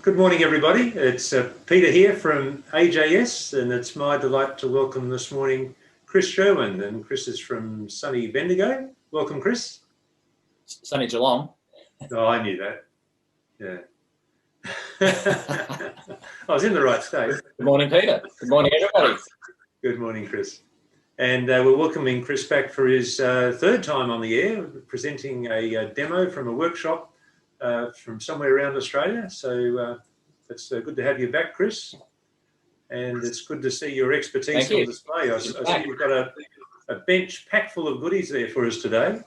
Good morning, everybody. It's Peter here from AJS, and it's my delight to welcome this morning Chris Sherwin. And Chris is from sunny Bendigo. Welcome, Chris. Sunny Geelong. Oh, I knew that. Yeah. I was in the right state. Good morning, Peter. Good morning, everybody. Good morning, Chris. And we're welcoming Chris back for his third time on the air, presenting a demo from a workshop from somewhere around Australia. So it's good to have you back, Chris. And it's good to see your expertise on display. I see you've got a bench packed full of goodies there for us today.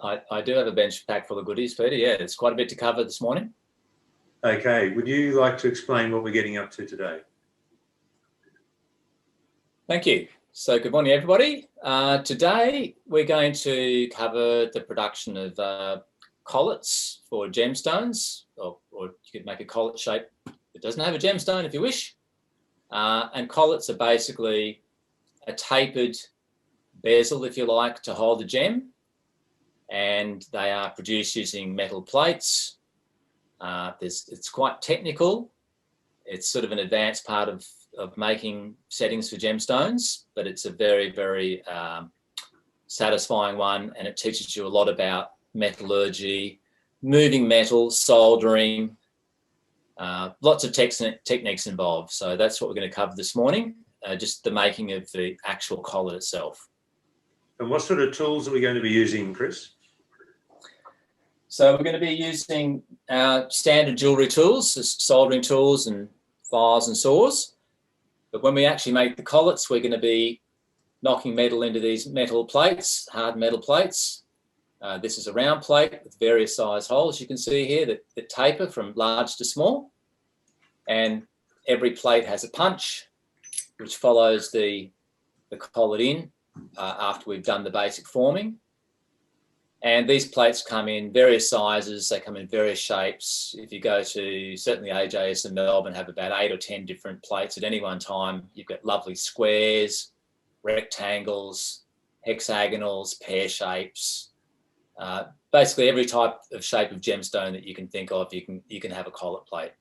I do have a bench packed full of goodies, Peter. Yeah, it's quite a bit to cover this morning. Okay, would you like to explain what we're getting up to today? Thank you. So good morning, everybody. Today we're going to cover the production of collets for gemstones, or you could make a collet shape that doesn't have a gemstone if you wish. And collets are basically a tapered bezel, if you like, to hold the gem. And they are produced using metal plates. It's quite technical. It's sort of an advanced part of making settings for gemstones, but it's a very, very satisfying one, and it teaches you a lot about metallurgy, moving metal, soldering, lots of techniques involved. So that's what we're going to cover this morning, just the making of the actual collet itself. And what sort of tools are we going to be using, Chris? So we're going to be using our standard jewellery tools, soldering tools and files and saws. But when we actually make the collets, we're going to be knocking metal into these metal plates, hard metal plates. This is a round plate with various size holes. You can see here that taper from large to small. And every plate has a punch, which follows the collet in after we've done the basic forming. And these plates come in various sizes. They come in various shapes. If you go to certainly AJS in Melbourne, have about 8 or 10 different plates at any one time. You've got lovely squares, rectangles, hexagonals, pear shapes. Basically every type of shape of gemstone that you can think of, you can have a collet plate.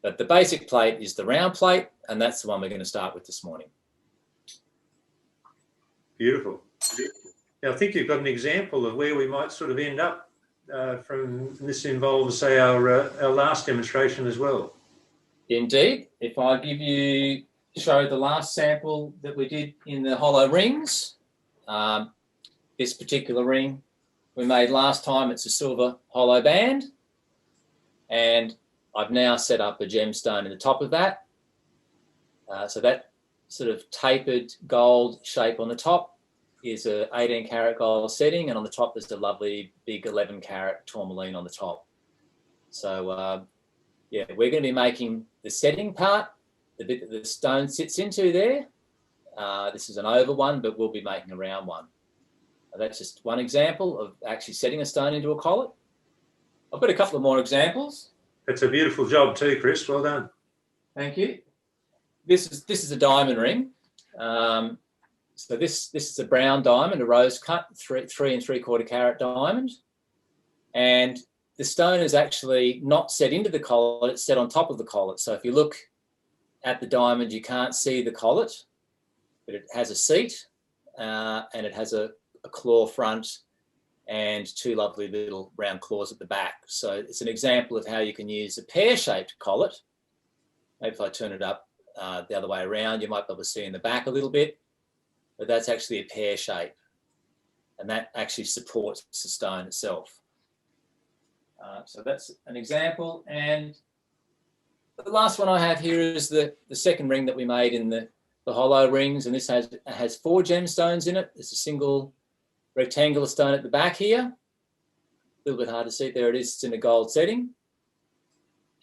But the basic plate is the round plate, and that's the one we're going to start with this morning. Beautiful. Now, I think you've got an example of where we might sort of end up from this involves, say, our last demonstration as well. Indeed. If I show the last sample that we did in the hollow rings, this particular ring we made last time, it's a silver hollow band, and I've now set up a gemstone in the top of that. So that sort of tapered gold shape on the top is a 18 karat gold setting, and on the top there's a lovely big 11 karat tourmaline on the top. So yeah, we're going to be making the setting part, the bit that the stone sits into there. This is an oval one, but we'll be making a round one. That's just one example of actually setting a stone into a collet. I've got a couple of more examples. That's a beautiful job too, Chris. Well done. Thank you. This is a diamond ring. So this is a brown diamond, a rose cut, 3 3/4 carat diamond. And the stone is actually not set into the collet, it's set on top of the collet. So if you look at the diamond, you can't see the collet, but it has a seat and it has a claw front and 2 lovely little round claws at the back. So it's an example of how you can use a pear-shaped collet. Maybe if I turn it up the other way around, you might be able to see in the back a little bit, but that's actually a pear shape, and that actually supports the stone itself. So that's an example. And the last one I have here is the second ring that we made in the hollow rings, and this has 4 gemstones in it. There's a single rectangular stone at the back here. A little bit hard to see. There it is. It's in a gold setting.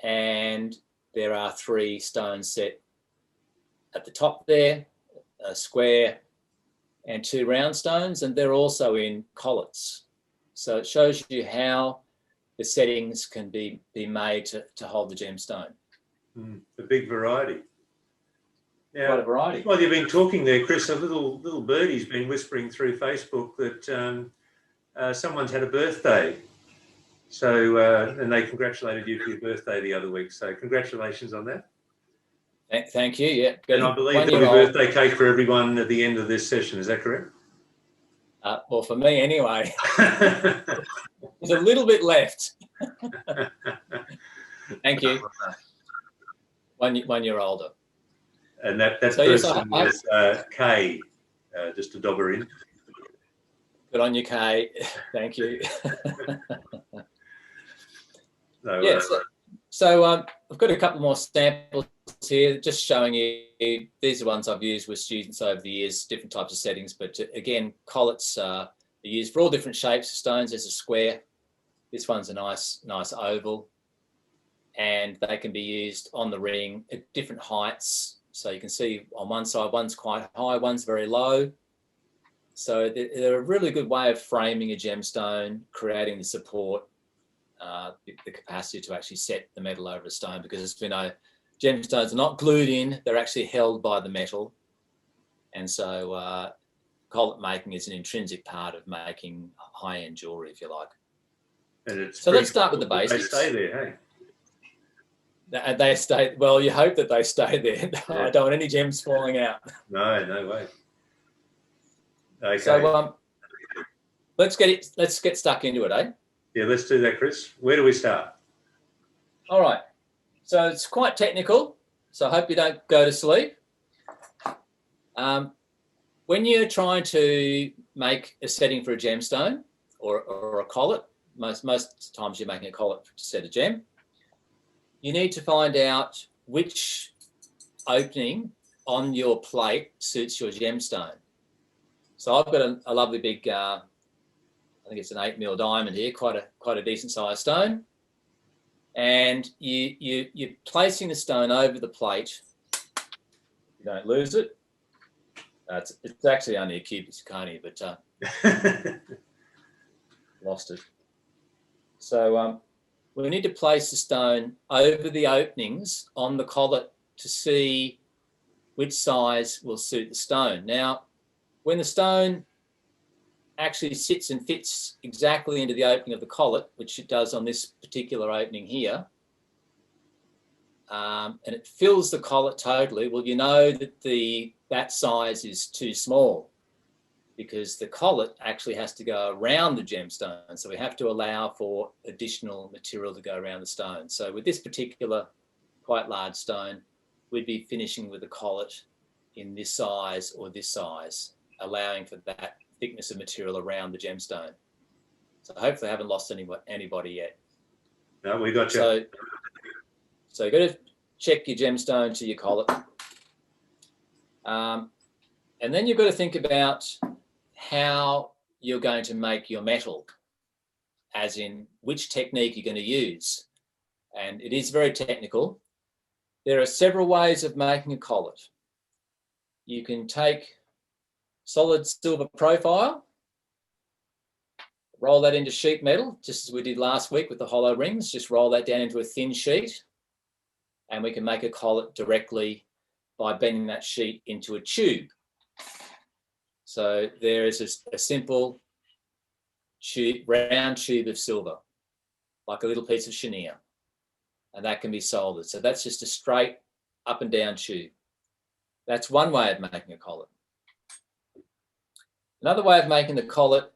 And there are 3 stones set at the top there, a square and 2 round stones, and they're also in collets. So it shows you how the settings can be made to hold the gemstone. A big variety. Now, quite a variety. While you've been talking there, Chris, a little birdie's been whispering through Facebook that someone's had a birthday. So, and they congratulated you for your birthday the other week. So congratulations on that. Thank you. Yeah. And I believe there'll be birthday cake for everyone at the end of this session. Is that correct? Well, for me anyway. There's a little bit left. Thank you. 1 year older. And that So, person is Kay, just to dob her in. Good on you, Kay. Thank you. No, yes. So I've got a couple more samples here, just showing you. These are ones I've used with students over the years, different types of settings. But again, collets are used for all different shapes of stones. There's a square. This one's a nice oval, and they can be used on the ring at different heights. So you can see on one side, one's quite high, one's very low. So they're a really good way of framing a gemstone, creating the support, the capacity to actually set the metal over a stone, because as we know, gemstones are not glued in, they're actually held by the metal. And so collet making is an intrinsic part of making high-end jewellery, if you like. And so let's start with the basics. They stay there, hey? They stay, well, you hope that they stay there. Yeah. I don't want any gems falling out. No way. Okay. So let's get stuck into it, eh? Yeah, let's do that, Chris. Where do we start? All right. So it's quite technical, so I hope you don't go to sleep. When you're trying to make a setting for a gemstone or a collet, most times you're making a collet to set a gem, you need to find out which opening on your plate suits your gemstone. So I've got a lovely big, I think it's an 8mm diamond here, quite a decent sized stone. And you're placing the stone over the plate. You don't lose it. It's actually only a cubic zirconia, but lost it. So we need to place the stone over the openings on the collet to see which size will suit the stone. Now, when the stone actually sits and fits exactly into the opening of the collet, which it does on this particular opening here, and it fills the collet totally, well, you know that that size is too small, because the collet actually has to go around the gemstone. So we have to allow for additional material to go around the stone. So with this particular quite large stone, we'd be finishing with a collet in this size or this size, allowing for that thickness of material around the gemstone. So hopefully I haven't lost anybody yet. No, we got you. So you've got to check your gemstone to your collet. And then you've got to think about how you're going to make your metal, as in which technique you're going to use. And it is very technical. There are several ways of making a collet. You can take solid silver profile, roll that into sheet metal, just as we did last week with the hollow rings. Just roll that down into a thin sheet, and we can make a collet directly by bending that sheet into a tube. So there is a simple tube, round tube of silver, like a little piece of chenille, and that can be soldered. So that's just a straight up and down tube. That's one way of making a collet. Another way of making the collet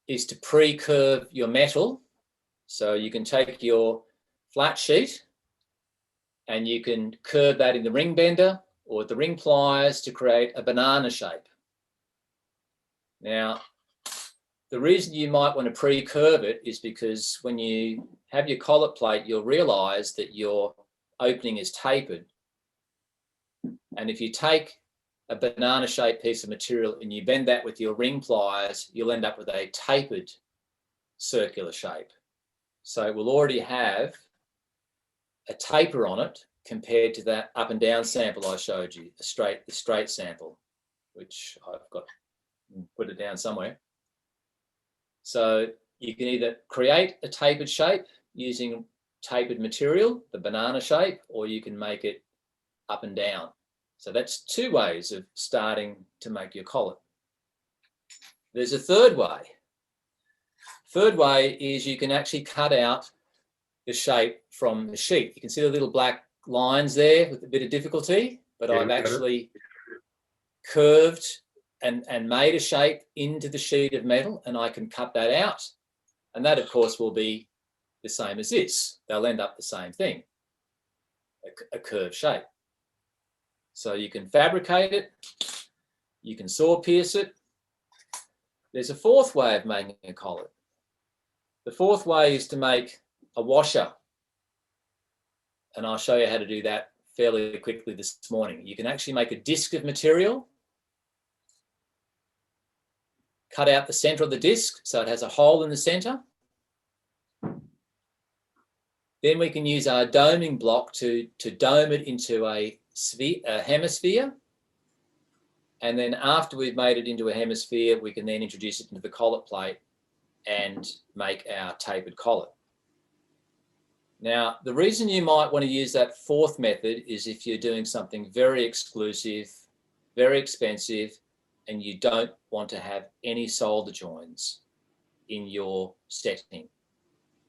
is to pre-curve your metal. So you can take your flat sheet and you can curve that in the ring bender or the ring pliers to create a banana shape. Now, the reason you might want to pre-curve it is because when you have your collet plate, you'll realise that your opening is tapered. And if you take a banana-shaped piece of material and you bend that with your ring pliers, you'll end up with a tapered circular shape. So it will already have a taper on it compared to that up and down sample I showed you, the straight sample, which I've got, put it down somewhere. So you can either create a tapered shape using tapered material, the banana shape, or you can make it up and down. So that's two ways of starting to make your collet. There's a third way, Third way is you can actually cut out the shape from the sheet. You can see the little black lines there with a bit of difficulty, but Yeah, I've actually curved and made a shape into the sheet of metal, and I can cut that out. And that, of course, will be the same as this. They'll end up the same thing, a curved shape. So you can fabricate it, you can saw pierce it. There's a fourth way of making a collet. The fourth way is to make a washer. And I'll show you how to do that fairly quickly this morning. You can actually make a disc of material, cut out the center of the disc so it has a hole in the center. Then we can use our doming block to dome it into a hemisphere. And then after we've made it into a hemisphere, we can then introduce it into the collet plate and make our tapered collet. Now, the reason you might want to use that fourth method is if you're doing something very exclusive, very expensive, and you don't want to have any solder joins in your setting.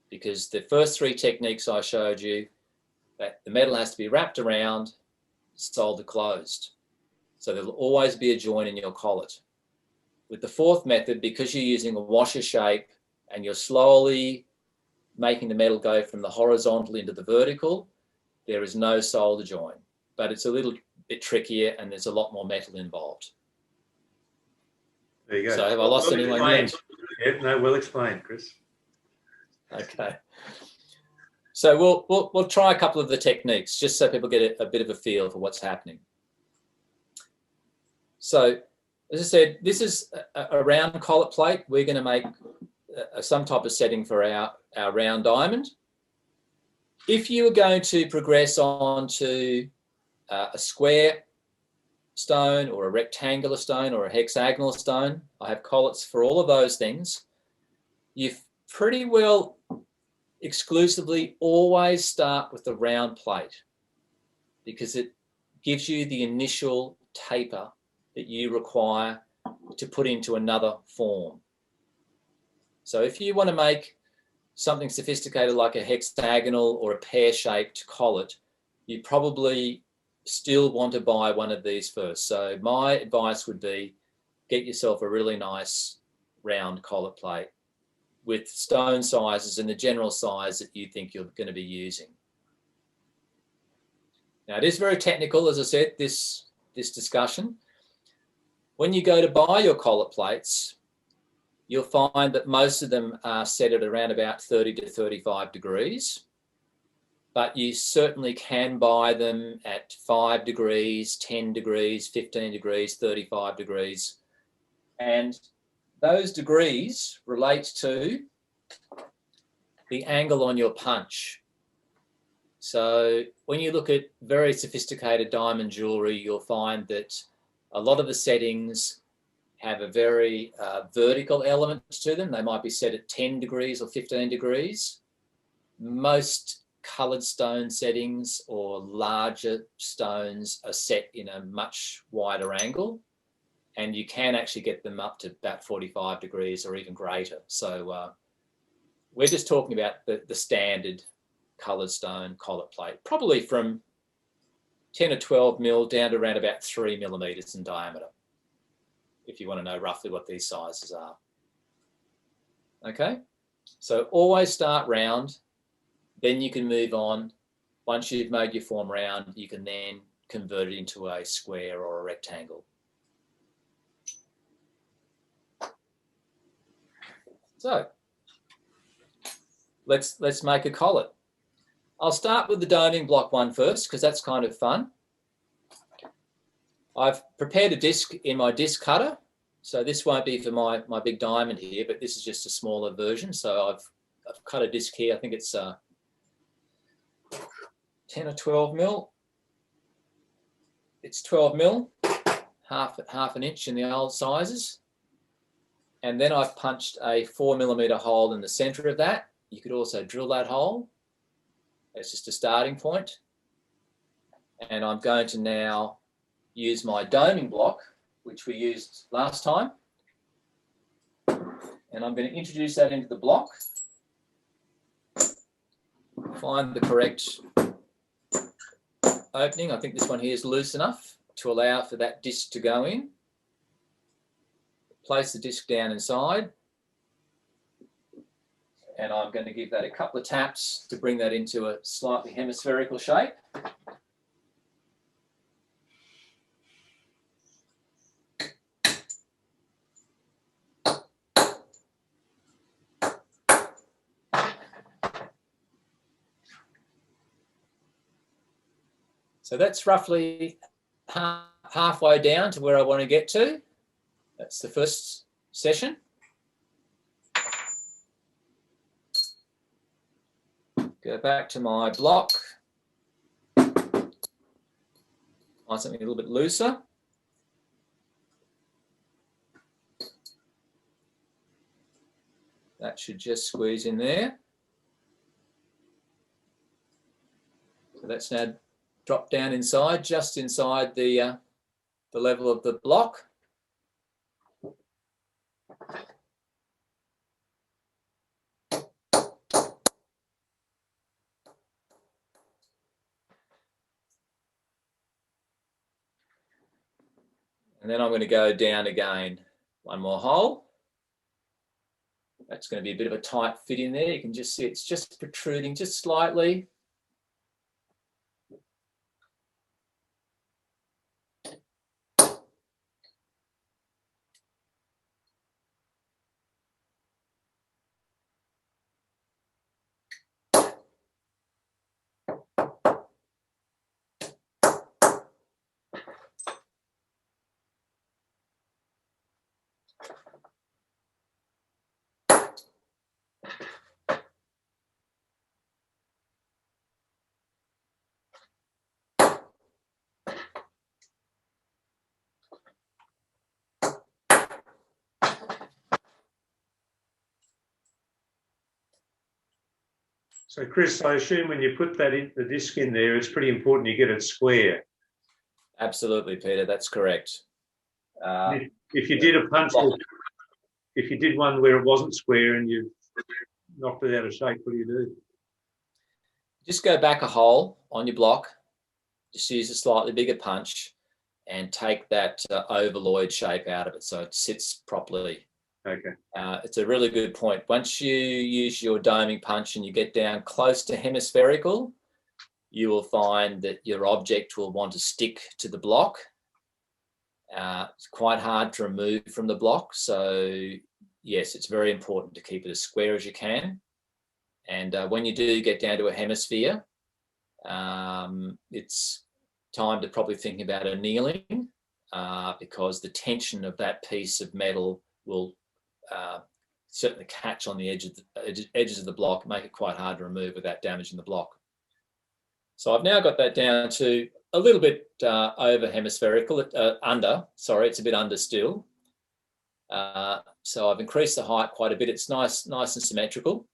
Because the first three techniques I showed you, that the metal has to be wrapped around, solder closed. So there'll always be a join in your collet. With the fourth method, because you're using a washer shape and you're slowly making the metal go from the horizontal into the vertical, there is no solder join, but it's a little bit trickier and there's a lot more metal involved. There you go. So have I lost anyone yet? Yeah, no, well explained, Chris. Okay. So we'll try a couple of the techniques just so people get a bit of a feel for what's happening. So, as I said, this is a round collet plate. We're going to make some type of setting for our round diamond. If you are going to progress on to a square stone or a rectangular stone or a hexagonal stone, I have collets for all of those things. You've pretty well exclusively always start with the round plate because it gives you the initial taper that you require to put into another form. So if you want to make something sophisticated like a hexagonal or a pear-shaped collet, you probably still want to buy one of these first. So my advice would be get yourself a really nice round collet plate with stone sizes and the general size that you think you're going to be using. Now, it is very technical, as I said, this discussion. When you go to buy your collet plates, you'll find that most of them are set at around about 30 to 35 degrees, but you certainly can buy them at 5 degrees, 10 degrees, 15 degrees, 35 degrees. And those degrees relate to the angle on your punch. So when you look at very sophisticated diamond jewelry, you'll find that a lot of the settings have a very vertical element to them. They might be set at 10 degrees or 15 degrees. Most coloured stone settings or larger stones are set in a much wider angle, and you can actually get them up to about 45 degrees or even greater. So we're just talking about the standard coloured stone collet plate, probably from 10 or 12 mil down to around about 3 millimeters in diameter, if you want to know roughly what these sizes are. Okay, so always start round, then you can move on. Once you've made your form round, you can then convert it into a square or a rectangle. So let's make a collet. I'll start with the doming block one first because that's kind of fun. I've prepared a disc in my disc cutter. So this won't be for my big diamond here, but this is just a smaller version. So I've cut a disc here. I think it's 10 or 12 mil. It's 12 mil, half an inch in the old sizes. And then I've punched a 4 millimeter hole in the center of that. You could also drill that hole. It's just a starting point. And I'm going to now use my doming block, which we used last time. And and I'm going to introduce that into the block. Find the correct opening. I think this one here is loose enough to allow for that disc to go in. Place the disc down inside, and I'm going to give that a couple of taps to bring that into a slightly hemispherical shape. So that's roughly halfway down to where I want to get to. That's the first session. Go back to my block. Find something a little bit looser. That should just squeeze in there. So that's now drop down inside, just inside the level of the block. And then I'm going to go down again, one more hole. That's going to be a bit of a tight fit in there. You can just see it's just protruding just slightly. So Chris, I assume when you put that in the disc in there, it's pretty important you get it square. Absolutely, Peter, that's correct. If you did a punch, if you did one where it wasn't square and you knocked it out of shape, what do you do? Just go back a hole on your block, just use a slightly bigger punch and take that ovaloid shape out of it so it sits properly. Okay. It's a really good point. Once you use your doming punch and you get down close to hemispherical, you will find that your object will want to stick to the block. It's quite hard to remove from the block. So yes, it's very important to keep it as square as you can. And when you do get down to a hemisphere, it's time to probably think about annealing because the tension of that piece of metal will certainly catch on the edges of the block, make it quite hard to remove without damaging the block. So I've now got that down to a little bit over hemispherical, it's a bit under still. So I've increased the height quite a bit. It's nice and symmetrical.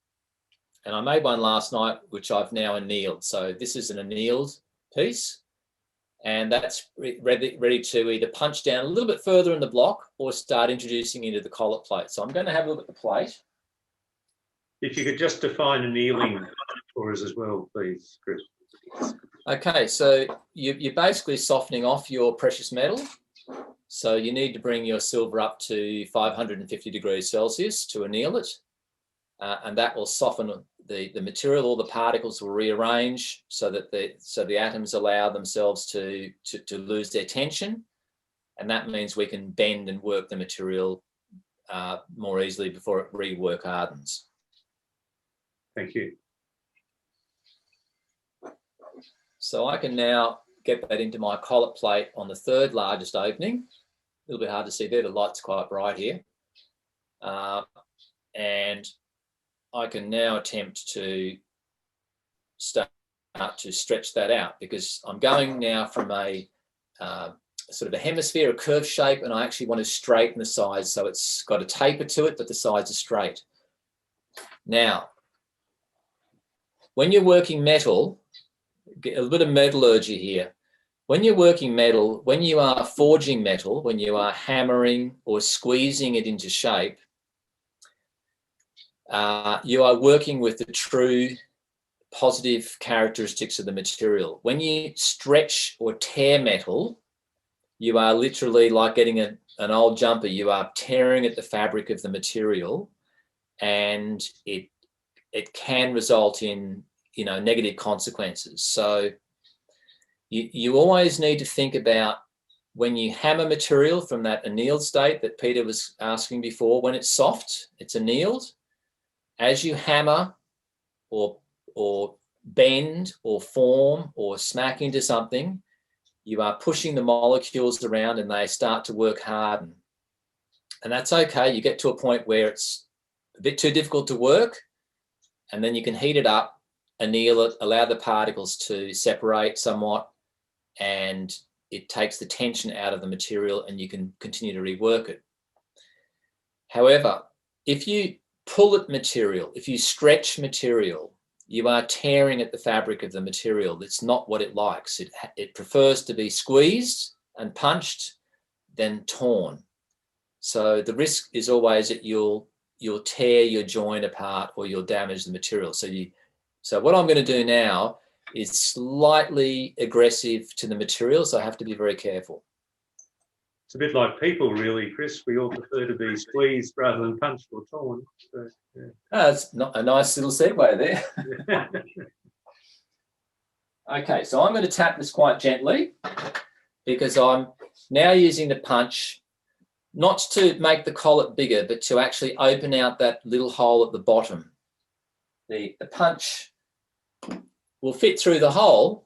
And I made one last night, which I've now annealed. So this is an annealed piece. And that's ready to either punch down a little bit further in the block or start introducing into the collet plate. So I'm going to have a look at the plate. If you could just define annealing for us as well, please, Chris. Okay, so you're basically softening off your precious metal. So you need to bring your silver up to 550 degrees Celsius to anneal it. And that will soften the material. All the particles will rearrange so that the atoms allow themselves to lose their tension, and that means we can bend and work the material more easily before it rework hardens. Thank you. So I can now get that into my collet plate on the third largest opening. A little bit hard to see there, the light's quite bright here. And I can now attempt to start to stretch that out because I'm going now from a sort of a hemisphere, a curved shape, and I actually want to straighten the sides so it's got a taper to it, but the sides are straight. Now, when you're working metal, get a little bit of metallurgy here. When you're working metal, when you are forging metal, when you are hammering or squeezing it into shape, you are working with the true positive characteristics of the material. When you stretch or tear metal, you are literally like getting an old jumper. You are tearing at the fabric of the material, and it can result in, you know, negative consequences. So you always need to think about, when you hammer material from that annealed state that Peter was asking before, when it's soft, it's annealed. As you hammer or bend or form or smack into something, you are pushing the molecules around and they start to work harden. And that's okay. You get to a point where it's a bit too difficult to work, and then you can heat it up, anneal it, allow the particles to separate somewhat, and it takes the tension out of the material and you can continue to rework it. However, if you pull at material, if you stretch material, you are tearing at the fabric of the material. It's not what it likes. It prefers to be squeezed and punched than torn. So the risk is always that you'll tear your joint apart or you'll damage the material. So what I'm going to do now is slightly aggressive to the material, so I have to be very careful. It's a bit like people, really, Chris. We all prefer to be squeezed rather than punched or torn. So, yeah. That's not a nice little segue there. Okay, so I'm going to tap this quite gently, because I'm now using the punch not to make the collet bigger, but to actually open out that little hole at the bottom. The punch will fit through the hole,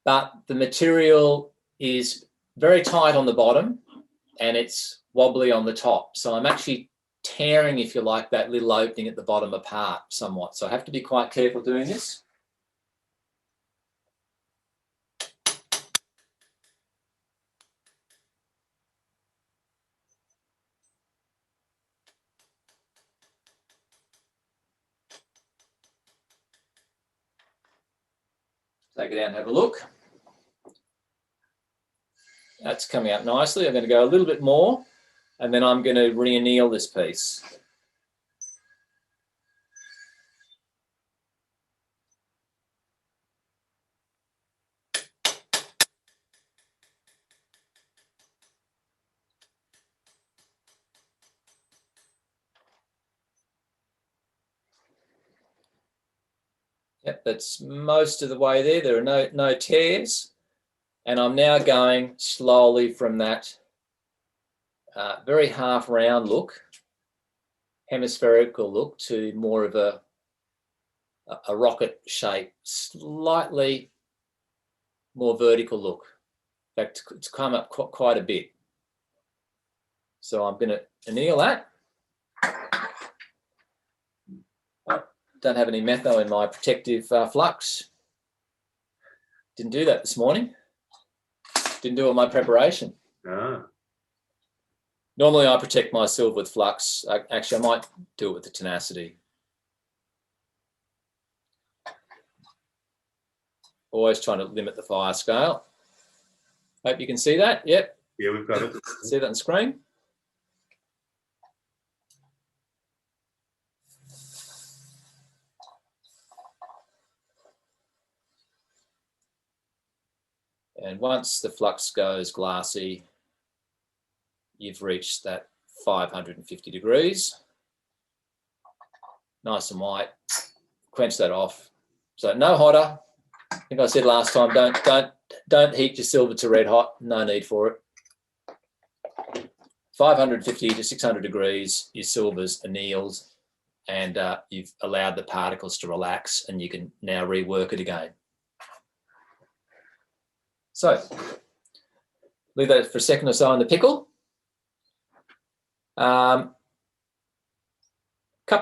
but the material is very tight on the bottom and it's wobbly on the top. So I'm actually tearing, if you like, that little opening at the bottom apart somewhat. So I have to be quite careful doing this. Take it out and have a look. That's coming out nicely. I'm going to go a little bit more, and then I'm going to re-anneal this piece. Yep, that's most of the way there. There are no tears. And I'm now going slowly from that very half round look, hemispherical look, to more of a rocket shape, slightly more vertical look. In fact, it's come up quite a bit. So I'm going to anneal that. Don't have any metho in my protective flux. Didn't do that this morning. Didn't do it in my preparation. Ah. Normally I protect my silver with flux. Actually, I might do it with the tenacity. Always trying to limit the fire scale. Hope you can see that. Yep. Yeah, we've got it. See that on screen? And once the flux goes glassy, you've reached that 550 degrees. Nice and white. Quench that off. So no hotter. I think I said last time, don't heat your silver to red hot. No need for it. 550 to 600 degrees, your silver's annealed, and you've allowed the particles to relax, and you can now rework it again. So leave that for a second or so in the pickle. Couple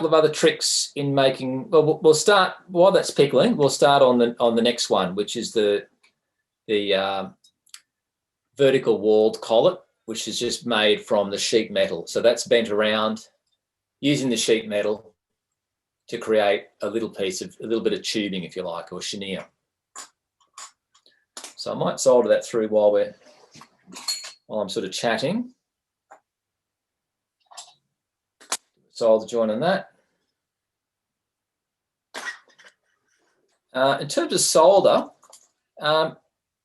of other tricks in making. Well, we'll start while that's pickling. We'll start on the next one, which is the vertical walled collet, which is just made from the sheet metal. So that's bent around using the sheet metal to create a little bit of tubing, if you like, or chenier. So I might solder that through while I'm sort of chatting. Solder joint on that. In terms of solder,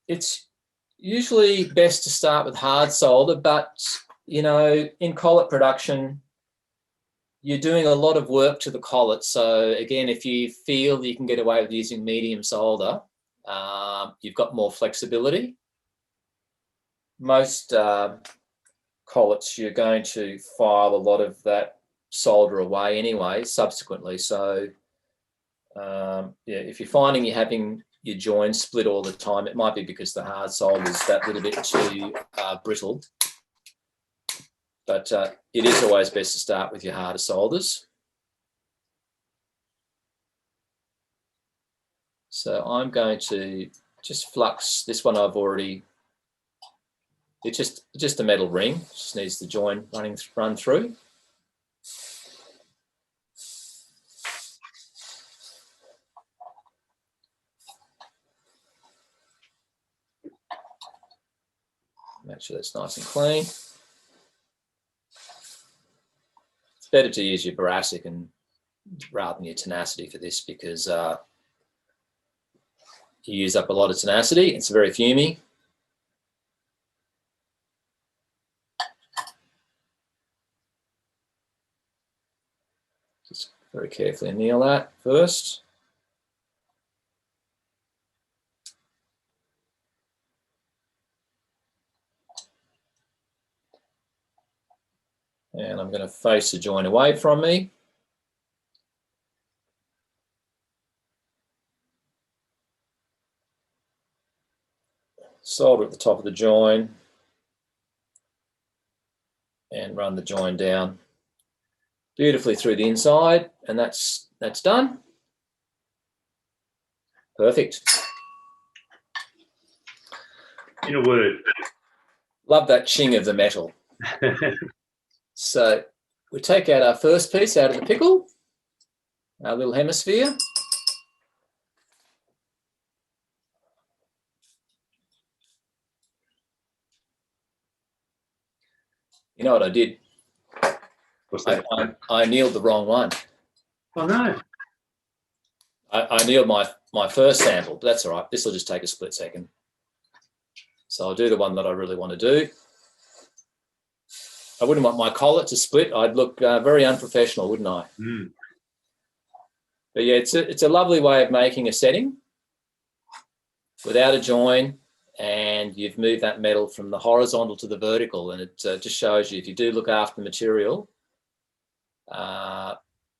it's usually best to start with hard solder, but you know, in collet production, you're doing a lot of work to the collet. So again, if you feel that you can get away with using medium solder, you've got more flexibility. Most collets, you're going to file a lot of that solder away anyway, subsequently. So yeah, if you're finding you're having your joins split all the time, it might be because the hard solder is that little bit too brittle. But it is always best to start with your harder solders. So I'm going to just flux this one. I've already, it's just a metal ring, just needs the join run through. Make sure that's nice and clean. It's better to use your boracic rather than your tenacity for this, because you use up a lot of tenacity. It's very fumey. Just very carefully anneal that first. And I'm going to face the joint away from me. Solder at the top of the join and run the join down beautifully through the inside, and that's done. Perfect. In a word. Love that ching of the metal. So we take out our first piece out of the pickle, our little hemisphere. You know what I did? What's that? I annealed the wrong one. Oh no. I annealed my first sample, but that's all right. This will just take a split second. So I'll do the one that I really want to do. I wouldn't want my collet to split. I'd look very unprofessional, wouldn't I? Mm. But yeah, it's a lovely way of making a setting without a join, and you've moved that metal from the horizontal to the vertical, and it just shows you, if you do look after the material,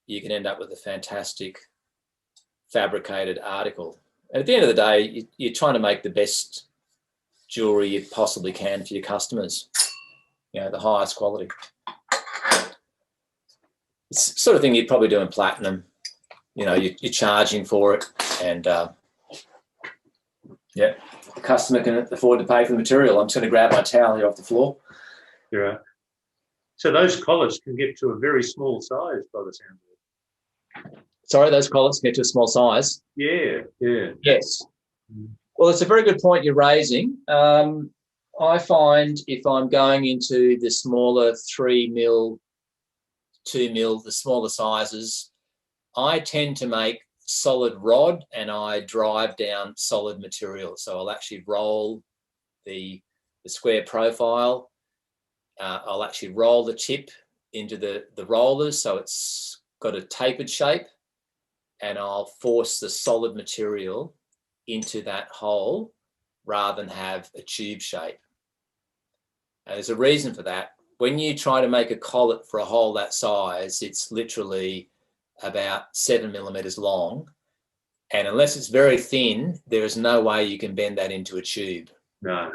you can end up with a fantastic fabricated article. And at the end of the day, you're trying to make the best jewellery you possibly can for your customers, you know, the highest quality. It's the sort of thing you'd probably do in platinum. You know, you're charging for it, and yeah, the customer can afford to pay for the material. I'm just going to grab my towel here off the floor. Yeah. So those collets can get to a very small size by the sound of it. Sorry, those collets get to a small size. Yeah, yeah. Yes. Well, it's a very good point you're raising. I find if I'm going into the smaller 3 mil, 2 mil, the smaller sizes, I tend to make solid rod and I drive down solid material. So I'll actually roll the square profile. I'll actually roll the tip into the rollers so it's got a tapered shape, and I'll force the solid material into that hole rather than have a tube shape. And there's a reason for that. When you try to make a collet for a hole that size, it's literally about 7 millimeters long. And unless it's very thin, there is no way you can bend that into a tube. No.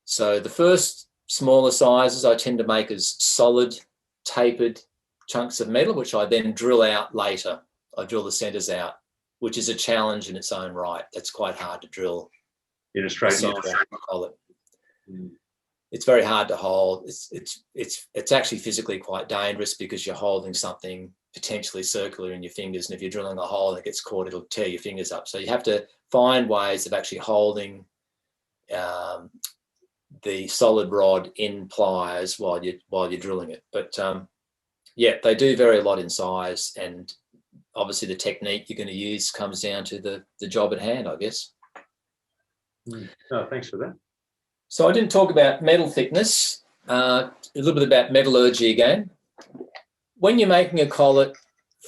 So the first smaller sizes I tend to make as solid, tapered chunks of metal, which I then drill out later. I drill the centers out, which is a challenge in its own right. That's quite hard to drill In a straight line. Collet. It's very hard to hold. It's actually physically quite dangerous because you're holding something potentially circular in your fingers, and if you're drilling a hole and it gets caught, it'll tear your fingers up. So you have to find ways of actually holding the solid rod in pliers while you're drilling it. But yeah, they do vary a lot in size, and obviously the technique you're going to use comes down to the job at hand, I guess. Oh, thanks for that. So I didn't talk about metal thickness, a little bit about metallurgy again. When you're making a collet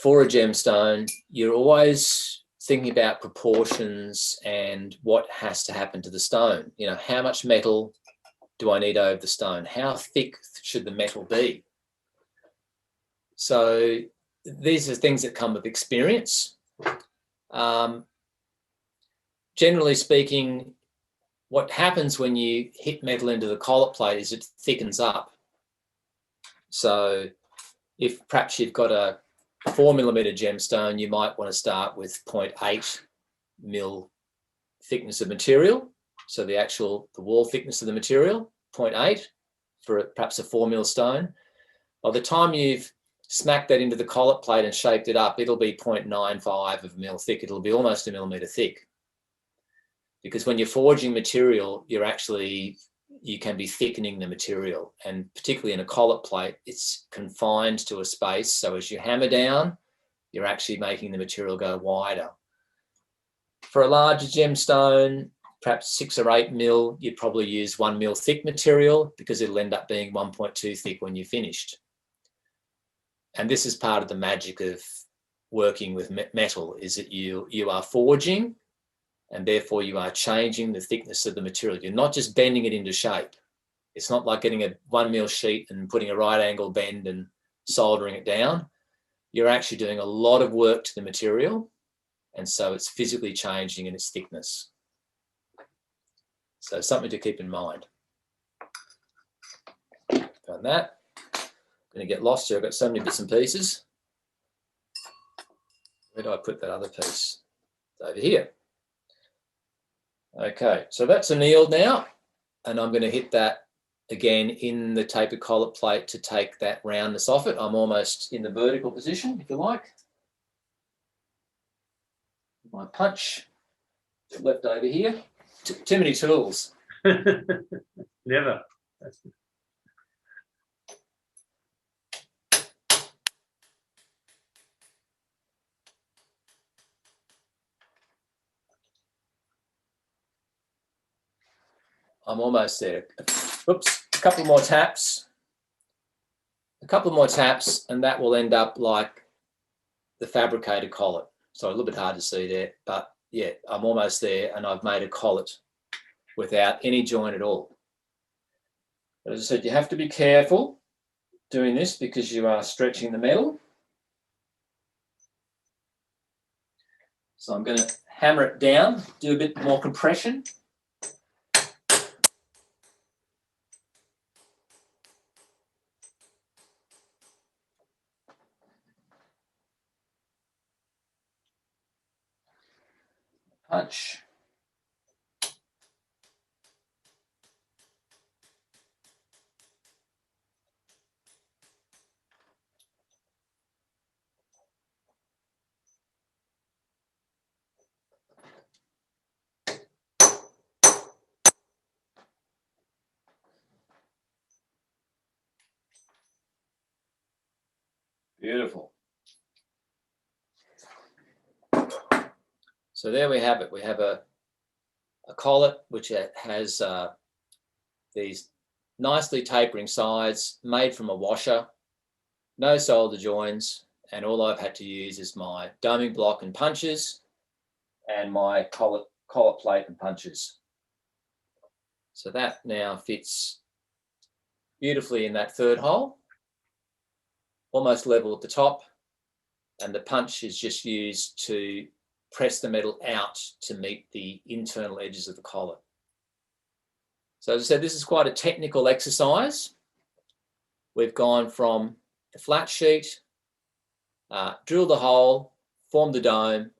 for a gemstone, you're always thinking about proportions and what has to happen to the stone. You know, how much metal do I need over the stone? How thick should the metal be? So these are things that come with experience. Generally speaking, what happens when you hit metal into the collet plate is it thickens up. So if perhaps you've got a 4mm gemstone, you might want to start with 0.8 mil thickness of material. So the wall thickness of the material, 0.8 for perhaps a 4mm stone. By the time you've smacked that into the collet plate and shaped it up, it'll be 0.95 of a mil thick. It'll be almost a millimetre thick. Because when you're forging material, you can be thickening the material, and particularly in a collet plate, it's confined to a space. So as you hammer down, you're actually making the material go wider. For a larger gemstone, perhaps 6 or 8 mil, you'd probably use 1 mil thick material because it'll end up being 1.2 thick when you're finished. And this is part of the magic of working with metal, is that you are forging, and therefore you are changing the thickness of the material. You're not just bending it into shape. It's not like getting a 1 mil sheet and putting a right angle bend and soldering it down. You're actually doing a lot of work to the material, and so it's physically changing in its thickness. So something to keep in mind. Found that. I'm going to get lost here. I've got so many bits and pieces. Where do I put that other piece? It's over here. Okay, so that's annealed now, and I'm going to hit that again in the tapered collet plate to take that roundness off it. I'm almost in the vertical position, if you like. My punch left over here. Too many tools. Never. I'm almost there. Oops, a couple more taps. A couple more taps, and that will end up like the fabricated collet. So a little bit hard to see there, but yeah, I'm almost there, and I've made a collet without any joint at all. But as I said, you have to be careful doing this because you are stretching the metal. So I'm going to hammer it down, do a bit more compression. Punch. Beautiful. So there we have it. We have a collet which has these nicely tapering sides, made from a washer, no solder joins, and all I've had to use is my doming block and punches and my collet plate and punches. So that now fits beautifully in that third hole, almost level at the top, and the punch is just used to press the metal out to meet the internal edges of the collet. So as I said, this is quite a technical exercise. We've gone from the flat sheet, drilled the hole, formed the dome,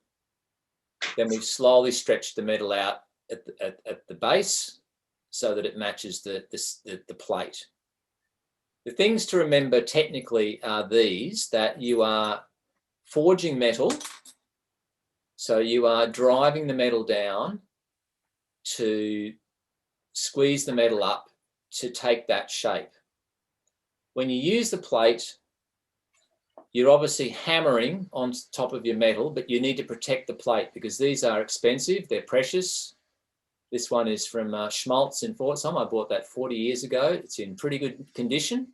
then we've slowly stretched the metal out at the base so that it matches the plate. The things to remember technically are these, that you are forging metal, so you are driving the metal down to squeeze the metal up to take that shape. When you use the plate, you're obviously hammering on top of your metal, but you need to protect the plate because these are expensive, they're precious. This one is from Schmaltz in Pforzheim. I bought that 40 years ago. It's in pretty good condition.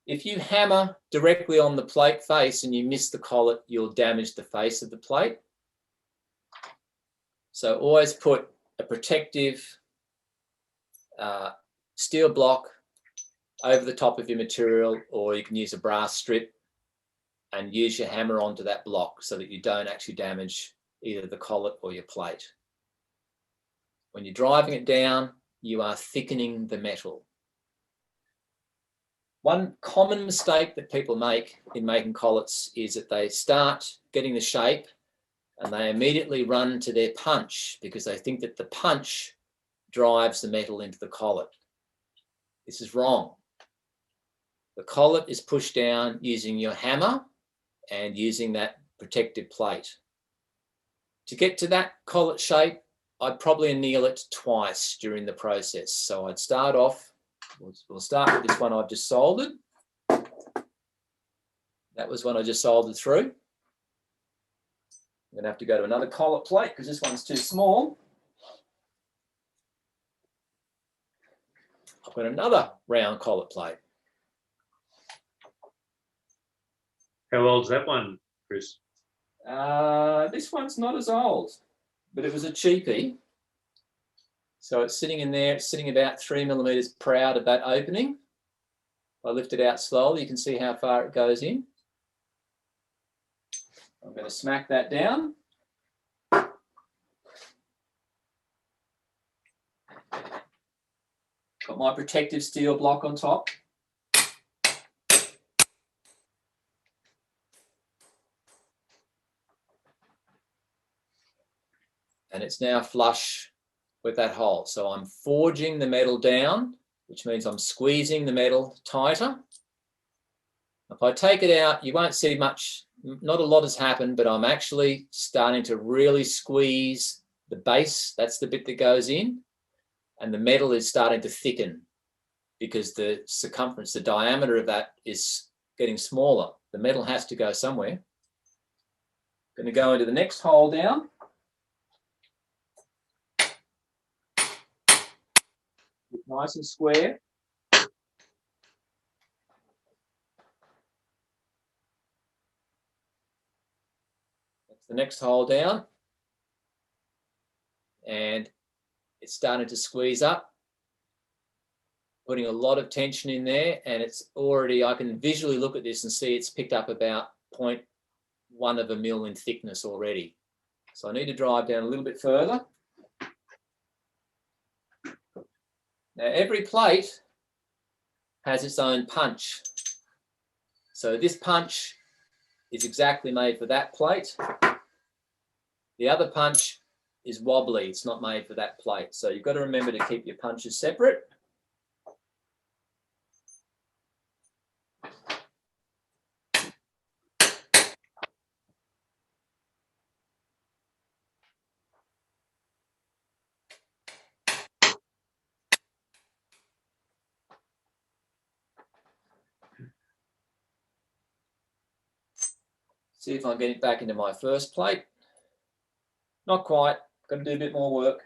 If you hammer directly on the plate face and you miss the collet, you'll damage the face of the plate. So always put a protective steel block over the top of your material, or you can use a brass strip and use your hammer onto that block so that you don't actually damage either the collet or your plate. When you're driving it down, you are thickening the metal. One common mistake that people make in making collets is that they start getting the shape and they immediately run to their punch because they think that the punch drives the metal into the collet. This is wrong. The collet is pushed down using your hammer and using that protective plate. To get to that collet shape, I'd probably anneal it twice during the process. So I'd start off, we'll start with this one I've just soldered. That was one I just soldered through. I'm going to have to go to another collet plate because this one's too small. I've got another round collet plate. How old's that one, Chris? This one's not as old, but it was a cheapie. So it's sitting in there, it's sitting about 3 millimeters proud of that opening. If I lift it out slowly, you can see how far it goes in. I'm going to smack that down. Got my protective steel block on top. And it's now flush with that hole. So I'm forging the metal down, which means I'm squeezing the metal tighter. If I take it out, you won't see much, not a lot has happened, but I'm actually starting to really squeeze the base. That's the bit that goes in. And the metal is starting to thicken because the circumference, the diameter of that is getting smaller. The metal has to go somewhere. Going to go into the next hole down. Nice and square. That's the next hole down. And it's starting to squeeze up, putting a lot of tension in there, and it's already, I can visually look at this and see it's picked up about 0.1 of a mil in thickness already. So I need to drive down a little bit further. Now every plate has its own punch. So this punch is exactly made for that plate. The other punch is wobbly, it's not made for that plate. So you've got to remember to keep your punches separate. See if I can get it back into my first plate. Not quite, got to do a bit more work.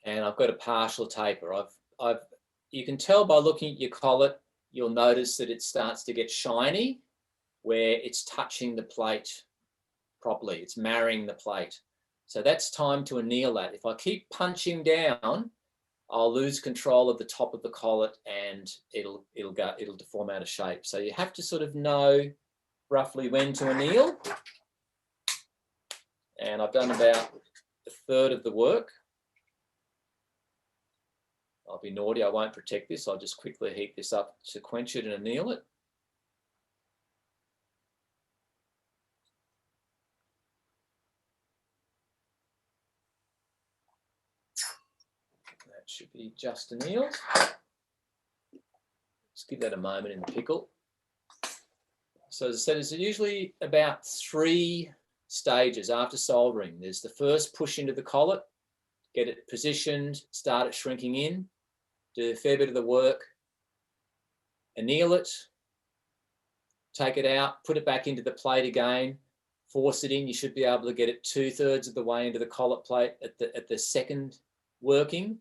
And I've got a partial taper. You can tell by looking at your collet, you'll notice that it starts to get shiny where it's touching the plate properly. It's marrying the plate. So that's time to anneal that. If I keep punching down, I'll lose control of the top of the collet and it'll deform out of shape. So you have to sort of know roughly when to anneal. And I've done about a third of the work. I'll be naughty, I won't protect this. I'll just quickly heat this up to quench it and anneal it. That should be just annealed. Just give that a moment in the pickle. So as I said, it's usually about 3 stages after soldering. There's the first push into the collet, get it positioned, start it shrinking in, do a fair bit of the work, anneal it, take it out, put it back into the plate again, force it in. You should be able to get it 2/3 of the way into the collet plate at the second working,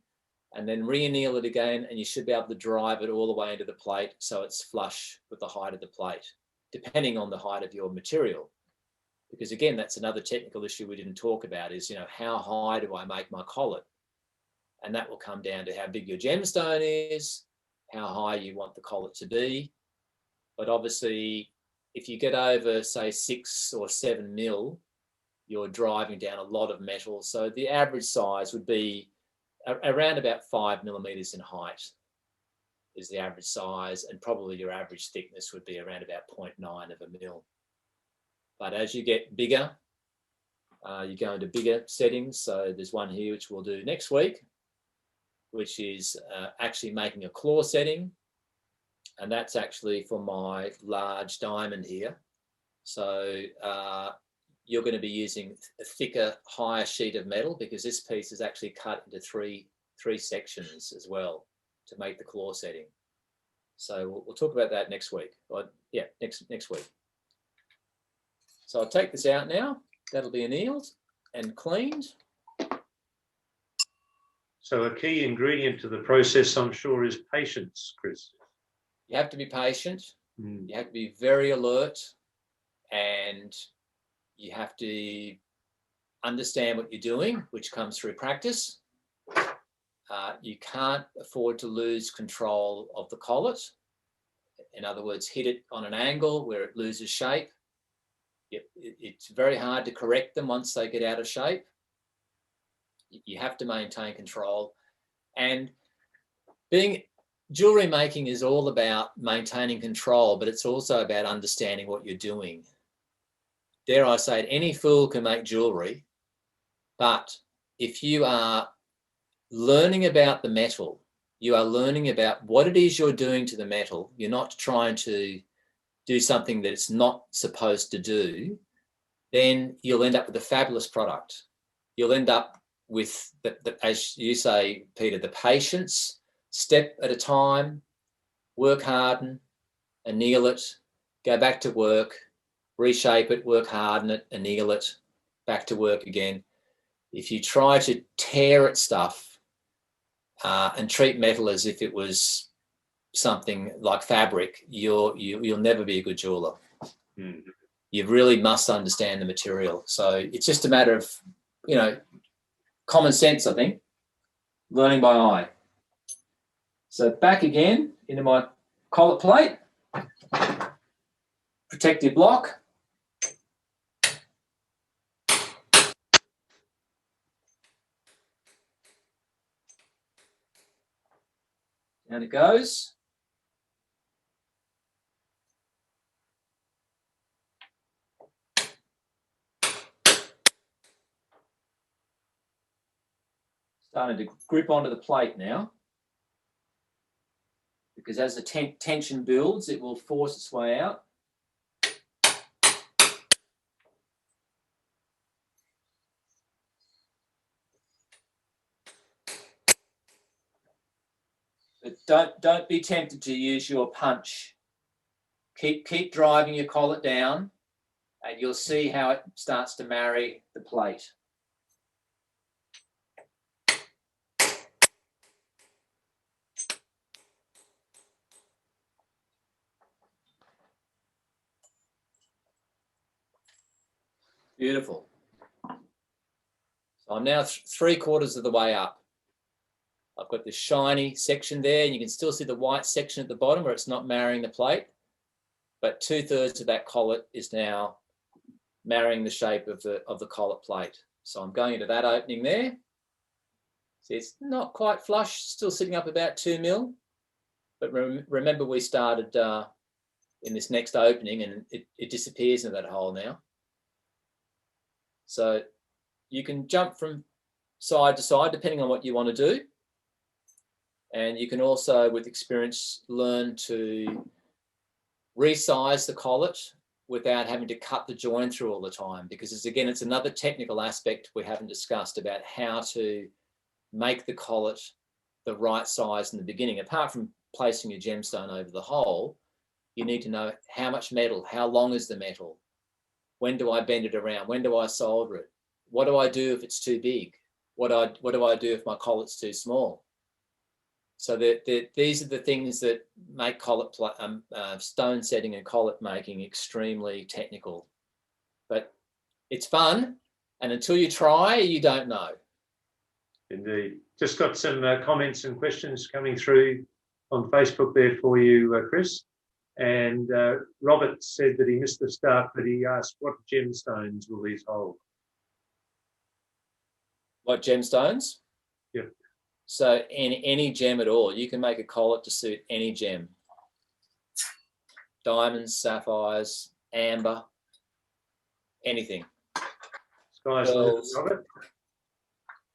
and then re-anneal it again, and you should be able to drive it all the way into the plate so it's flush with the height of the plate, depending on the height of your material. Because again, that's another technical issue we didn't talk about is, you know, how high do I make my collet? And that will come down to how big your gemstone is, how high you want the collet to be. But obviously, if you get over, say, 6 or 7 mil, you're driving down a lot of metal. So the average size would be around about 5 millimeters in height is the average size, and probably your average thickness would be around about 0.9 of a mil. But as you get bigger, you go into bigger settings. So there's one here which we'll do next week, which is actually making a claw setting. And that's actually for my large diamond here. So you're going to be using a thicker, higher sheet of metal because this piece is actually cut into three sections as well to make the claw setting. So we'll talk about that next week. Or, yeah, next week. So I'll take this out now. That'll be annealed and cleaned. So a key ingredient to the process, I'm sure, is patience, Chris. You have to be patient. You have to be very alert, and you have to understand what you're doing, which comes through practice. You can't afford to lose control of the collet. In other words, hit it on an angle where it loses shape. It's very hard to correct them once they get out of shape. You have to maintain control. And jewelry making is all about maintaining control, but it's also about understanding what you're doing. Dare I say it, any fool can make jewelry, but if you are learning about the metal, you are learning about what it is you're doing to the metal, you're not trying to do something that it's not supposed to do, then you'll end up with a fabulous product. You'll end up with, as you say, Peter, the patience, step at a time, work harden, anneal it, go back to work, reshape it, work harden it, anneal it, back to work again. If you try to tear at stuff and treat metal as if it was something like fabric, you'll never be a good jeweler. You really must understand the material. So it's just a matter of, you know, common sense, I think, learning by eye. So back again into my collet plate, protective block. Down it goes. Starting to grip onto the plate now, because as the tension builds, it will force its way out. But don't be tempted to use your punch. Keep driving your collet down, and you'll see how it starts to marry the plate. Beautiful. So I'm now 3/4 of the way up. I've got this shiny section there, and you can still see the white section at the bottom where it's not marrying the plate. But 2/3 of that collet is now marrying the shape of the collet plate. So I'm going into that opening there. See, it's not quite flush, still sitting up about 2 mil. But remember, we started in this next opening, and it disappears into that hole now. So you can jump from side to side depending on what you want to do. And you can also, with experience, learn to resize the collet without having to cut the join through all the time, because again, it's another technical aspect we haven't discussed about how to make the collet the right size in the beginning. Apart from placing your gemstone over the hole, you need to know how much metal, how long is the metal, when do I bend it around, when do I solder it, what do I do if it's too big, what do I do if my collet's too small. So these are the things that make collet stone setting and collet making extremely technical. But it's fun, and until you try, you don't know. Indeed. Just got some comments and questions coming through on Facebook there for you, Chris. And Robert said that he missed the start, but he asked, what gemstones will these hold? What gemstones? Yep. So any gem at all. You can make a collet to suit any gem. Diamonds, sapphires, amber, anything. Sky's the limit, Robert.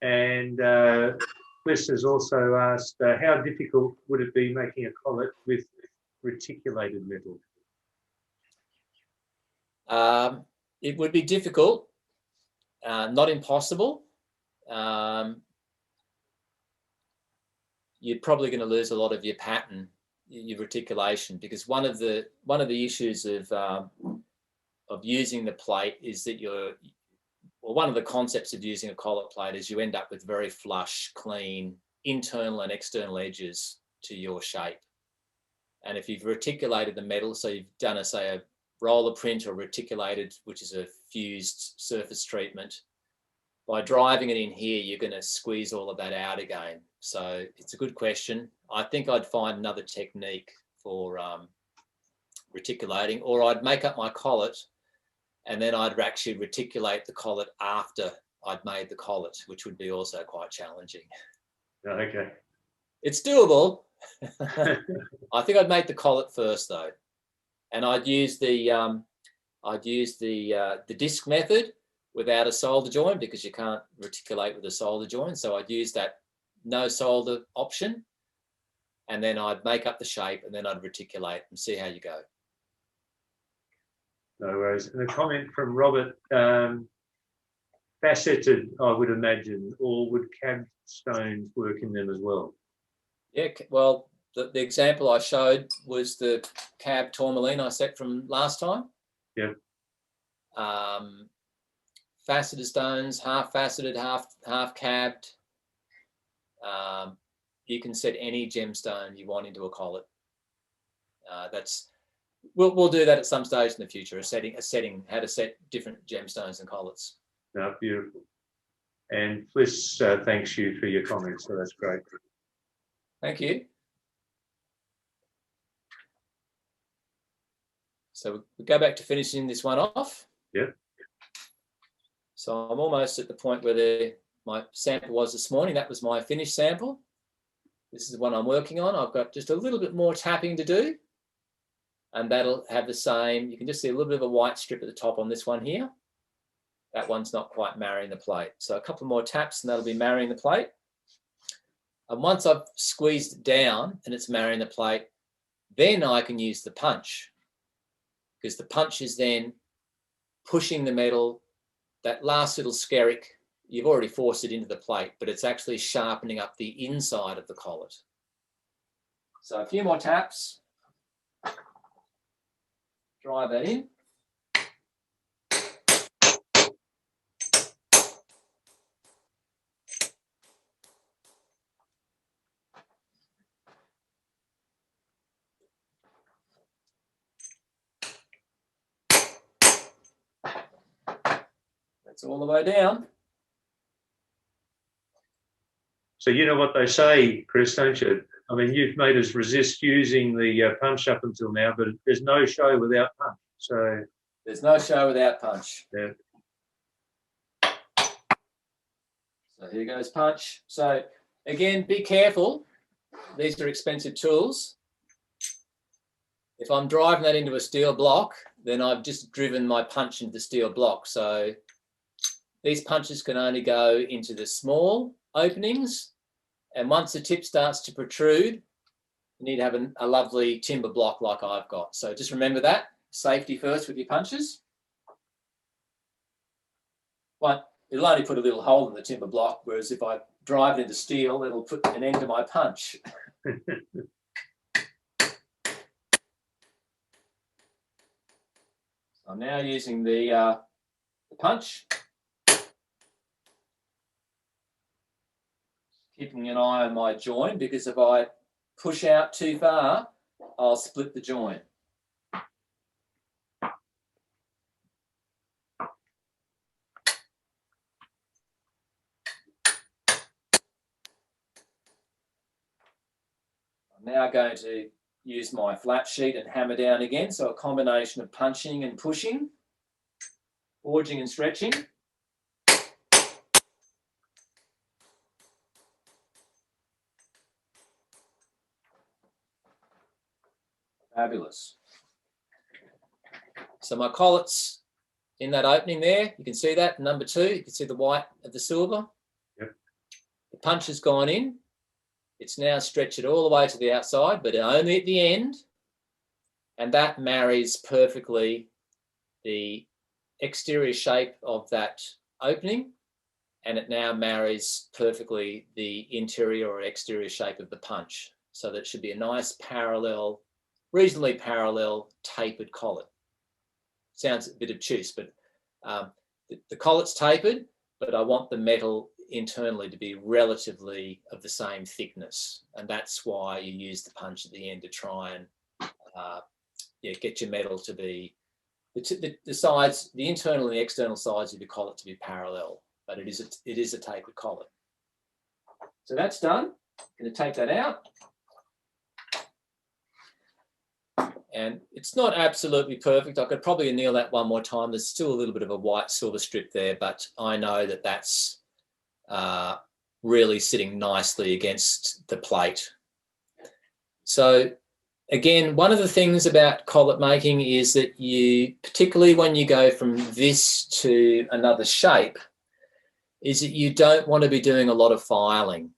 And Chris has also asked, how difficult would it be making a collet with reticulated metal? It would be difficult, not impossible. You're probably going to lose a lot of your pattern, your reticulation, because one of the issues of using the plate is that one of the concepts of using a collet plate is you end up with very flush, clean internal and external edges to your shape. And if you've reticulated the metal, so you've done say a roller print or reticulated, which is a fused surface treatment, by driving it in here, you're going to squeeze all of that out again. So it's a good question. I think I'd find another technique for reticulating, or I'd make up my collet and then I'd actually reticulate the collet after I'd made the collet, which would be also quite challenging. Okay. It's doable. I think I'd make the collet first though, and I'd use the disc method without a solder joint, because you can't reticulate with a solder joint. So I'd use that no solder option, and then I'd make up the shape, and then I'd reticulate and see how you go. No worries. And a comment from Robert, faceted, I would imagine, or would cab stones work in them as well? Yeah, well, the example I showed was the cab tourmaline I set from last time. Yep. Faceted stones, half faceted, half cabbed. You can set any gemstone you want into a collet. We'll do that at some stage in the future. A setting how to set different gemstones and collets. No, beautiful. And Fliss thanks you for your comments, so that's great. Thank you. So we go back to finishing this one off. Yep. So I'm almost at the point where my sample was this morning. That was my finished sample. This is the one I'm working on. I've got just a little bit more tapping to do, and that'll have the same. You can just see a little bit of a white strip at the top on this one here. That one's not quite marrying the plate. So a couple more taps and that'll be marrying the plate. And once I've squeezed it down and it's marrying the plate, then I can use the punch, because the punch is then pushing the metal, that last little skerrick, you've already forced it into the plate, but it's actually sharpening up the inside of the collet. So a few more taps. Drive that in. That's all the way down. So you know what they say, Chris, don't you? I mean, you've made us resist using the punch up until now, but there's no show without punch. So there's no show without punch. Yeah. So here goes punch. So again, be careful. These are expensive tools. If I'm driving that into a steel block, then I've just driven my punch into the steel block. So these punches can only go into the small openings And once the tip starts to protrude, you need to have a lovely timber block like I've got. So just remember that. Safety first with your punches. But it'll only put a little hole in the timber block, whereas if I drive it into steel, it'll put an end to my punch. I'm now using the punch, keeping an eye on my join, because if I push out too far, I'll split the join. I'm now going to use my flat sheet and hammer down again, so a combination of punching and pushing, forging and stretching. Fabulous. So my collet's in that opening there. You can see that, number 2. You can see the white of the silver. Yep. The punch has gone in. It's now stretched all the way to the outside, but only at the end. And that marries perfectly the exterior shape of that opening, and it now marries perfectly the interior or exterior shape of the punch. So that should be a nice parallel, reasonably parallel tapered collet. Sounds a bit obtuse, but the collet's tapered, but I want the metal internally to be relatively of the same thickness, and that's why you use the punch at the end to try and get your metal to be the sides, the internal and the external sides of your collet to be parallel. But it is a tapered collet. So that's done. I'm going to take that out. And it's not absolutely perfect. I could probably anneal that one more time. There's still a little bit of a white silver strip there, but I know that that's really sitting nicely against the plate. So again, one of the things about collet making is that you, particularly when you go from this to another shape, is that you don't want to be doing a lot of filing.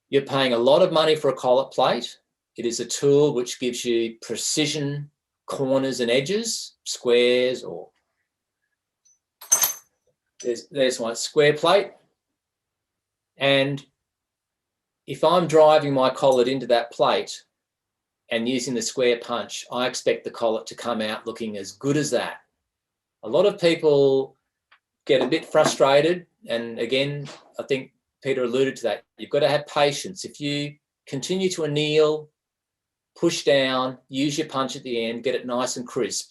You're paying a lot of money for a collet plate. It is a tool which gives you precision corners and edges, squares, or there's my square plate. And if I'm driving my collet into that plate and using the square punch, I expect the collet to come out looking as good as that. A lot of people get a bit frustrated, and again, I think Peter alluded to that. You've got to have patience. If you continue to anneal, push down, use your punch at the end, get it nice and crisp,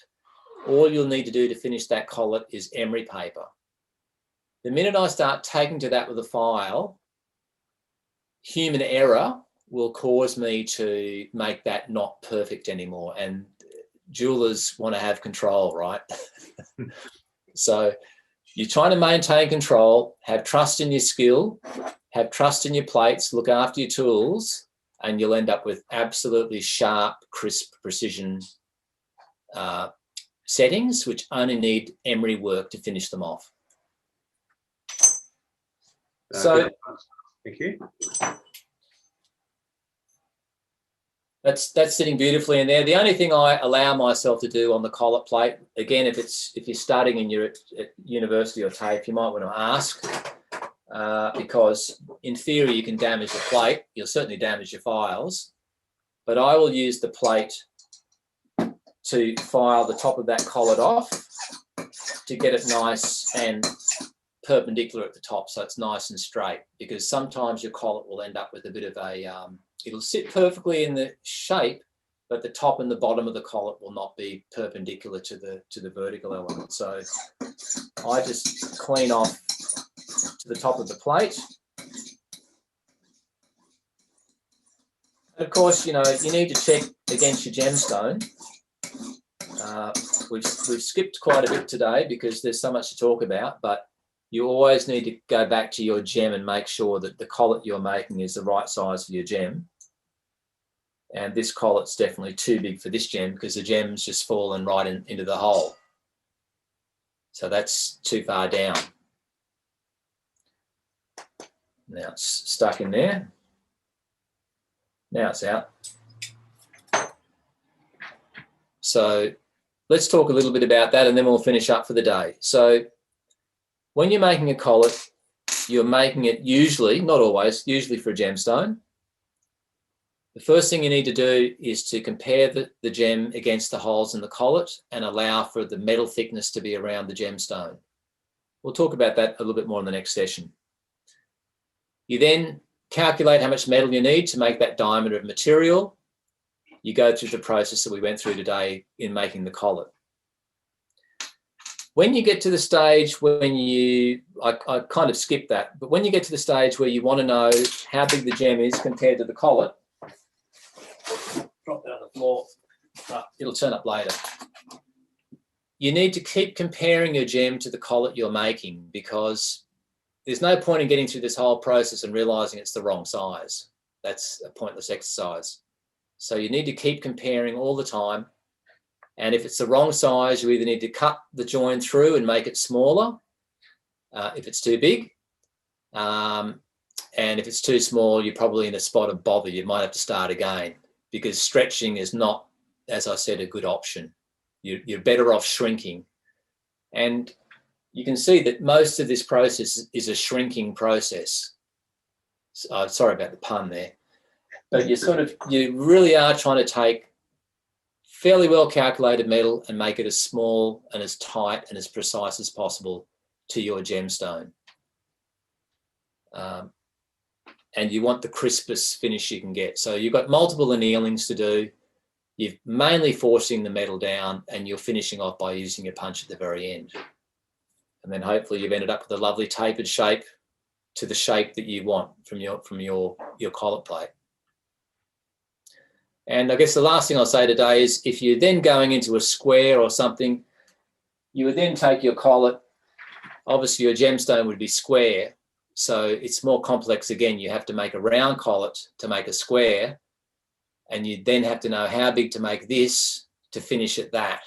all you'll need to do to finish that collet is emery paper. The minute I start taking to that with a file, human error will cause me to make that not perfect anymore. And jewelers want to have control, right? So you're trying to maintain control, have trust in your skill, have trust in your plates, look after your tools, and you'll end up with absolutely sharp, crisp, precision settings, which only need emery work to finish them off. So, thank you. That's sitting beautifully in there. The only thing I allow myself to do on the collet plate, again, if you're studying and you're at university or TAFE, you might want to ask, because in theory you can damage the plate. You'll certainly damage your files, but I will use the plate to file the top of that collet off to get it nice and perpendicular at the top, so it's nice and straight, because sometimes your collet will end up with a bit of a it'll sit perfectly in the shape, but the top and the bottom of the collet will not be perpendicular to the vertical element. So I just clean off to the top of the plate. And of course, you know, you need to check against your gemstone. We've skipped quite a bit today because there's so much to talk about, but you always need to go back to your gem and make sure that the collet you're making is the right size for your gem. And this collet's definitely too big for this gem because the gem's just fallen right into the hole. So that's too far down. Now it's stuck in there. Now it's out. So let's talk a little bit about that and then we'll finish up for the day. So when you're making a collet, you're making it usually, not always, usually for a gemstone. The first thing you need to do is to compare the gem against the holes in the collet and allow for the metal thickness to be around the gemstone. We'll talk about that a little bit more in the next session. You then calculate how much metal you need to make that diameter of material. You go through the process that we went through today in making the collet. When you get to the stage when I kind of skipped that, but when you get to the stage where you want to know how big the gem is compared to the collet, drop that on the floor, it'll turn up later. You need to keep comparing your gem to the collet you're making because there's no point in getting through this whole process and realizing it's the wrong size. That's a pointless exercise. So you need to keep comparing all the time. And if it's the wrong size, you either need to cut the join through and make it smaller if it's too big. And if it's too small, you're probably in a spot of bother. You might have to start again because stretching is not, as I said, a good option. You're better off shrinking. And you can see that most of this process is a shrinking process. Sorry about the pun there. But you really are trying to take fairly well calculated metal and make it as small and as tight and as precise as possible to your gemstone. And you want the crispest finish you can get. So you've got multiple annealings to do. You're mainly forcing the metal down and you're finishing off by using a punch at the very end. And then hopefully you've ended up with a lovely tapered shape to the shape that you want from your collet plate. And I guess the last thing I'll say today is if you're then going into a square or something, you would then take your collet. Obviously your gemstone would be square, so it's more complex again. You have to make a round collet to make a square, and you then have to know how big to make this to finish at that,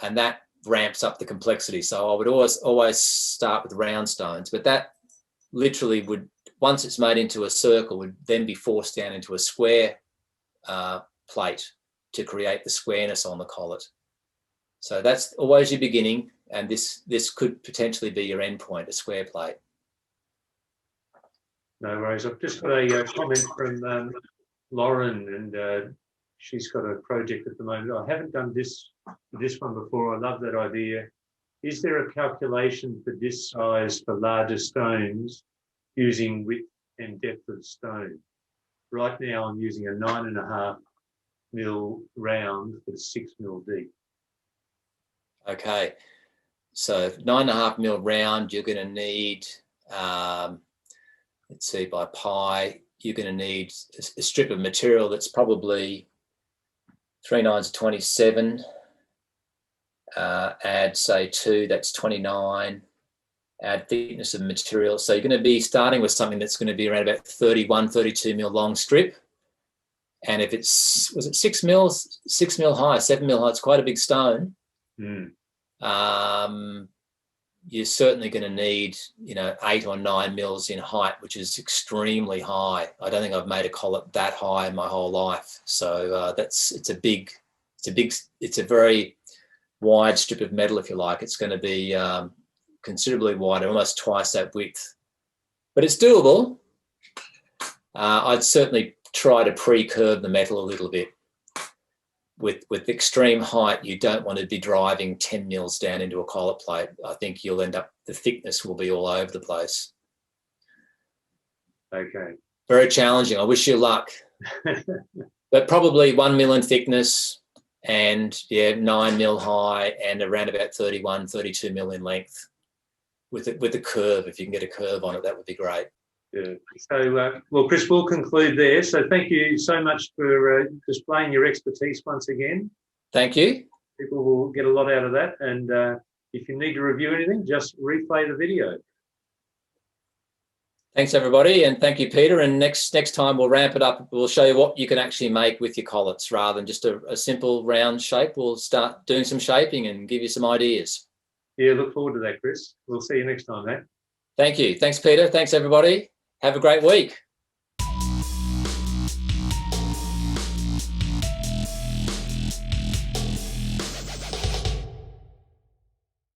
and that ramps up the complexity. So I would always start with round stones, but that literally would, once it's made into a circle, would then be forced down into a square plate to create the squareness on the collet. So that's always your beginning, and this could potentially be your end point, a square plate. No worries. I've just got a comment from Lauren, and she's got a project at the moment. I haven't done this one before. I love that idea. Is there a calculation for this size for larger stones using width and depth of stone? Right now, I'm using a 9.5 mil round that's 6 mil deep. Okay, so 9.5 mil round, you're going to need, let's see, by pi, you're going to need a strip of material that's probably 3 9s are 27. Add, say, 2, that's 29. Add thickness of material. So you're going to be starting with something that's going to be around about 31, 32 mil long strip. And if it's, was it 6 mil high, 7 mil high, it's quite a big stone. Mm. You're certainly going to need, 8 or 9 mils in height, which is extremely high. I don't think I've made a collet that high in my whole life. So it's a very wide strip of metal, if you like. It's going to be considerably wider, almost twice that width, but it's doable. I'd certainly try to pre-curve the metal a little bit. With extreme height, you don't want to be driving 10 mils down into a collet plate. I think you'll end up, the thickness will be all over the place. Okay. Very challenging. I wish you luck. But probably 1 mil in thickness and 9 mil high and around about 31, 32 mil in length. With a curve, if you can get a curve on it, that would be great. Yeah. So, well, Chris, we'll conclude there. So thank you so much for displaying your expertise once again. Thank you. People will get a lot out of that. And if you need to review anything, just replay the video. Thanks, everybody. And thank you, Peter. And next time we'll ramp it up. We'll show you what you can actually make with your collets rather than just a simple round shape. We'll start doing some shaping and give you some ideas. Yeah, look forward to that, Chris. We'll see you next time, mate. Thank you. Thanks, Peter. Thanks, everybody. Have a great week.